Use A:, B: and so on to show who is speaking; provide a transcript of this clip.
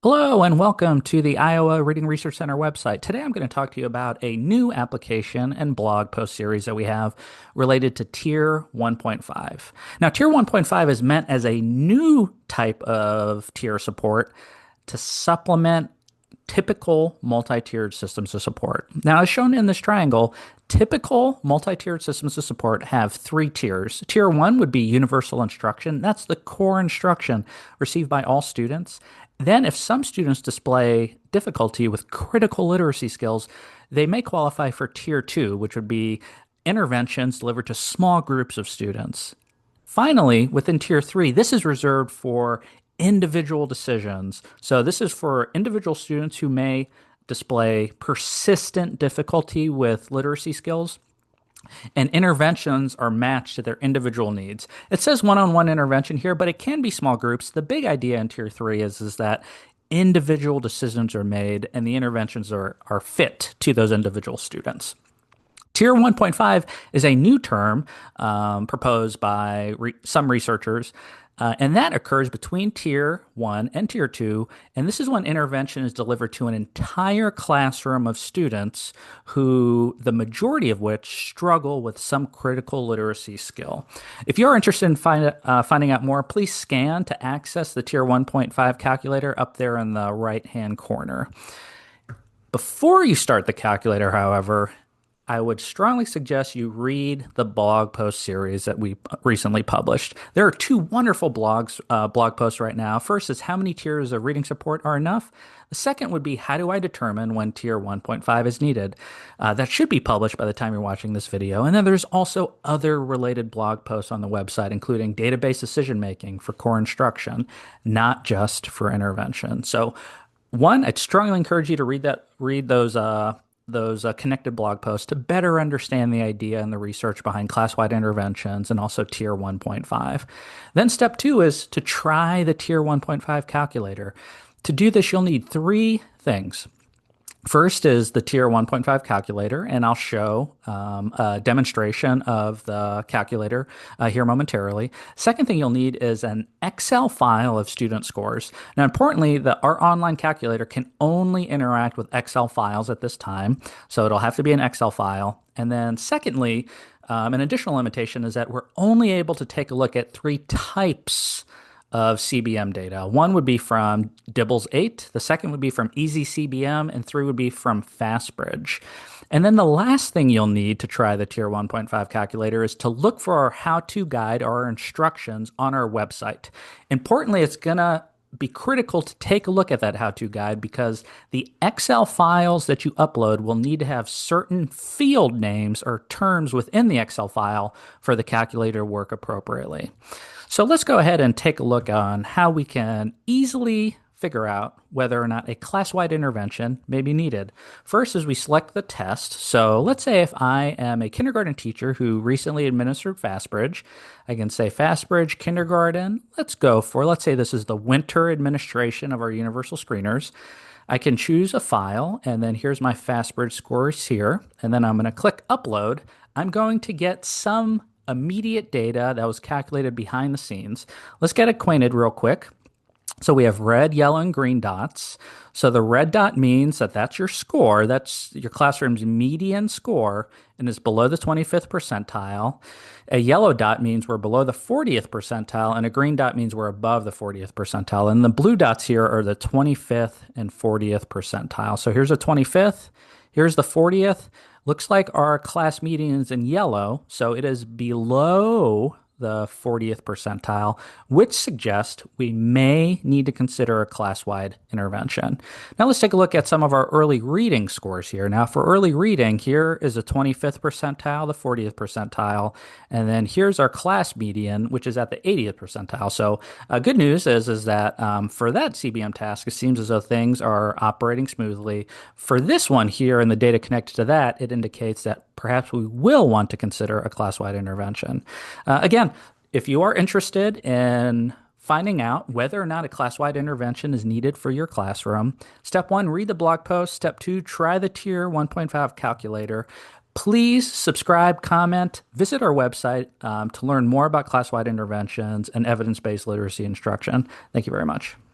A: Hello and welcome to the Iowa Reading Research Center website. Today I'm going to talk to you about a new application and blog post series that we have related to Tier 1.5. Now, Tier 1.5 is meant as a new type of tier support to supplement typical multi-tiered systems of support. Now, as shown in this triangle, typical multi-tiered systems of support have three tiers. Tier 1 would be universal instruction. That's the core instruction received by all students. Then, if some students display difficulty with critical literacy skills, they may qualify for Tier 2, which would be interventions delivered to small groups of students. Finally, within Tier 3, this is reserved for individual decisions. So, this is for individual students who may display persistent difficulty with literacy skills, and interventions are matched to their individual needs. It says one-on-one intervention here, but it can be small groups. The big idea in Tier 3 is that individual decisions are made and the interventions are fit to those individual students. Tier 1.5 is a new term proposed by some researchers, and that occurs between Tier 1 and Tier 2. And this is when intervention is delivered to an entire classroom of students who, the majority of which, struggle with some critical literacy skill. If you're interested in finding out more, please scan to access the Tier 1.5 calculator up there in the right-hand corner. Before you start the calculator, however, I would strongly suggest you read the blog post series that we recently published. There are two wonderful blog posts right now. First is how many tiers of reading support are enough. The second would be how do I determine when Tier 1.5 is needed. That should be published by the time you're watching this video. And then there's also other related blog posts on the website, including database decision making for core instruction, not just for intervention. So, one, I'd strongly encourage you to read those connected blog posts to better understand the idea and the research behind class-wide interventions and also Tier 1.5. Then step 2 is to try the Tier 1.5 calculator. To do this, you'll need three things. First is the Tier 1.5 calculator, and I'll show a demonstration of the calculator here momentarily. Second thing you'll need is an Excel file of student scores. Now, importantly, our online calculator can only interact with Excel files at this time, so it'll have to be an Excel file. And then secondly, an additional limitation is that we're only able to take a look at three types of CBM data. One would be from DIBELS 8, the second would be from EasyCBM, and three would be from FastBridge. And then the last thing you'll need to try the Tier 1.5 calculator is to look for our how-to guide or our instructions on our website. Importantly, it's going to be critical to take a look at that how-to guide because the Excel files that you upload will need to have certain field names or terms within the Excel file for the calculator to work appropriately. So let's go ahead and take a look on how we can easily figure out whether or not a class-wide intervention may be needed. First is we select the test. So let's say if I am a kindergarten teacher who recently administered FastBridge, I can say FastBridge kindergarten. Let's say this is the winter administration of our universal screeners. I can choose a file, and then here's my FastBridge scores here. And then I'm going to click upload. I'm going to get some immediate data that was calculated behind the scenes. Let's get acquainted real quick. So we have red, yellow, and green dots. So the red dot means that that's your score. That's your classroom's median score and is below the 25th percentile. A yellow dot means we're below the 40th percentile, and a green dot means we're above the 40th percentile. And the blue dots here are the 25th and 40th percentile. So here's a 25th, here's the 40th. Looks like our class median is in yellow, so it is below the 40th percentile, which suggests we may need to consider a class-wide intervention. Now let's take a look at some of our early reading scores here. Now for early reading, here is the 25th percentile, the 40th percentile, and then here's our class median, which is at the 80th percentile. So good news is that for that CBM task, it seems as though things are operating smoothly. For this one here and the data connected to that, it indicates that perhaps we will want to consider a class-wide intervention. Again, if you are interested in finding out whether or not a class-wide intervention is needed for your classroom, step 1, read the blog post. Step 2, try the Tier 1.5 calculator. Please subscribe, comment, visit our website to learn more about class-wide interventions and evidence-based literacy instruction. Thank you very much.